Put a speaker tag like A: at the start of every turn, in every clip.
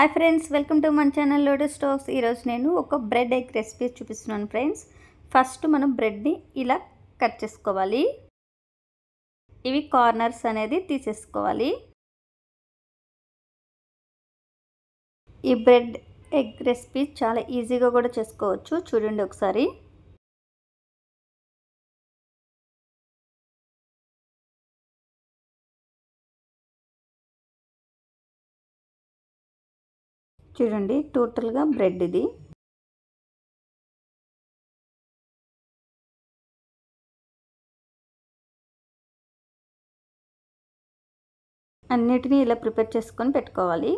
A: Hi friends, welcome to మన channel lotus talks. ఈరోజు నేను ఒక బ్రెడ్ ఎగ్ రెసిపీ చూపిస్తున్నాను ఫ్రెండ్స్. ఫస్ట్ మనం బ్రెడ్ని ఇలా కట్ చేసుకోవాలి. ఇవి కార్నర్స్ అనేది తీసేసుకోవాలి. ఈ బ్రెడ్ ఎగ్ రెసిపీ చాలా ఈజీగా కూడా చేసుకోవచ్చు. చూడండి ఒకసారి. చూడండి, టోటల్గా బ్రెడ్ ఇది. అన్నిటినీ ఇలా ప్రిపేర్ చేసుకొని పెట్టుకోవాలి.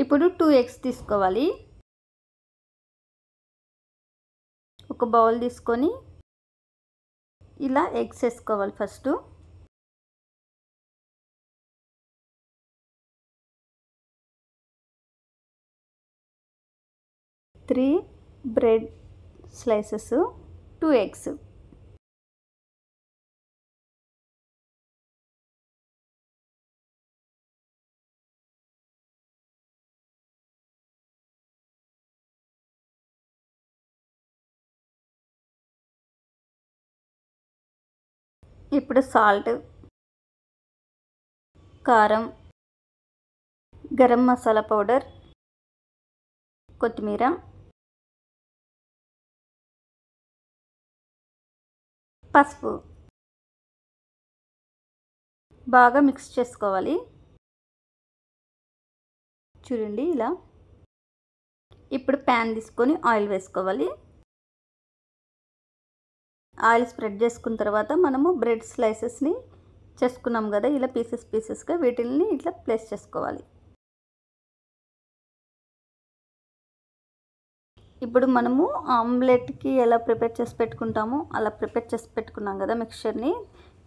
A: ఇప్పుడు 2 ఎగ్స్ తీసుకోవాలి. ఒక బౌల్ తీసుకొని ఇలా ఎగ్స్ వేసుకోవాలి. First three bread slices, 2 eggs. ఇప్పుడు సాల్ట్, కారం, గరం మసాలా పౌడర్, కొత్తిమీర, పసుపు బాగా మిక్స్ చేసుకోవాలి. చూడండి ఇలా. ఇప్పుడు ప్యాన్ తీసుకొని ఆయిల్ వేసుకోవాలి. ఆయిల్ స్ప్రెడ్ చేసుకున్న తర్వాత మనము బ్రెడ్ స్లైసెస్ని చేసుకున్నాం కదా, ఇలా పీసెస్గా వీటిని ఇట్లా ప్లేస్ చేసుకోవాలి. ఇప్పుడు మనము ఆమ్లెట్కి ఎలా ప్రిపేర్ చేసి పెట్టుకుంటామో అలా ప్రిపేర్ చేసి పెట్టుకున్నాం కదా మిక్చర్ని,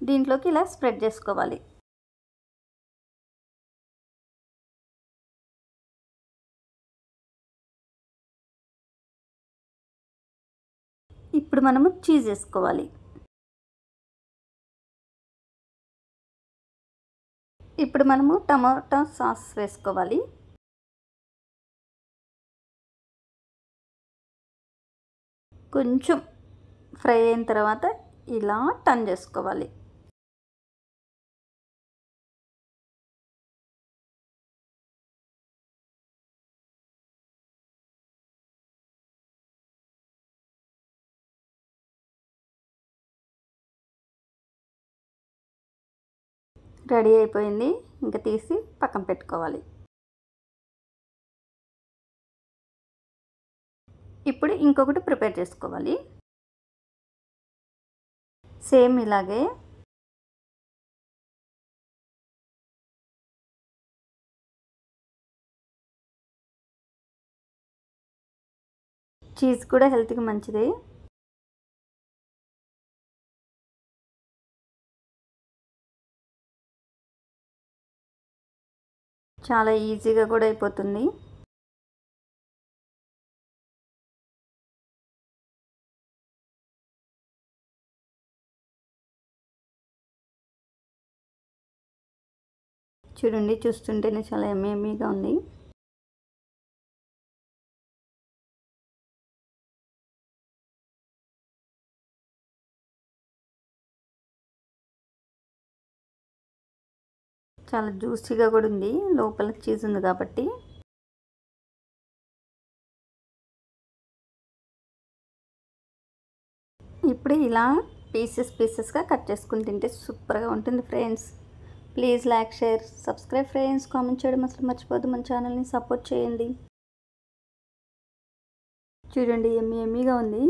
A: దీంట్లోకి ఇలా స్ప్రెడ్ చేసుకోవాలి. ఇప్పుడు మనము చీజ్ వేసుకోవాలి. ఇప్పుడు మనము టమాటా సాస్ వేసుకోవాలి. కొంచెం ఫ్రై అయిన తర్వాత ఇలా టర్న్ చేసుకోవాలి. రెడీ అయిపోయింది. ఇంకా తీసి పక్కన పెట్టుకోవాలి. ఇప్పుడు ఇంకొకటి ప్రిపేర్ చేసుకోవాలి. సేమ్ ఇలాగే చీజ్ కూడా హెల్త్కి మంచిది. చాలా ఈజీగా కూడా అయిపోతుంది. చూడండి, చూస్తుంటేనే చాలా యమ్మీగా ఉంది. చాలా జ్యూసీగా కూడా ఉంది, లోపల చీజ్ ఉంది కాబట్టి. ఇప్పుడు ఇలా పీసెస్గా కట్ చేసుకుని తింటే సూపర్గా ఉంటుంది friends. Please like, share, subscribe friends. Comment చేయడం అసలు మర్చిపోద్దు. మన ఛానల్ని సపోర్ట్ చేయండి. చూడండి, యమ్మీగా ఉంది.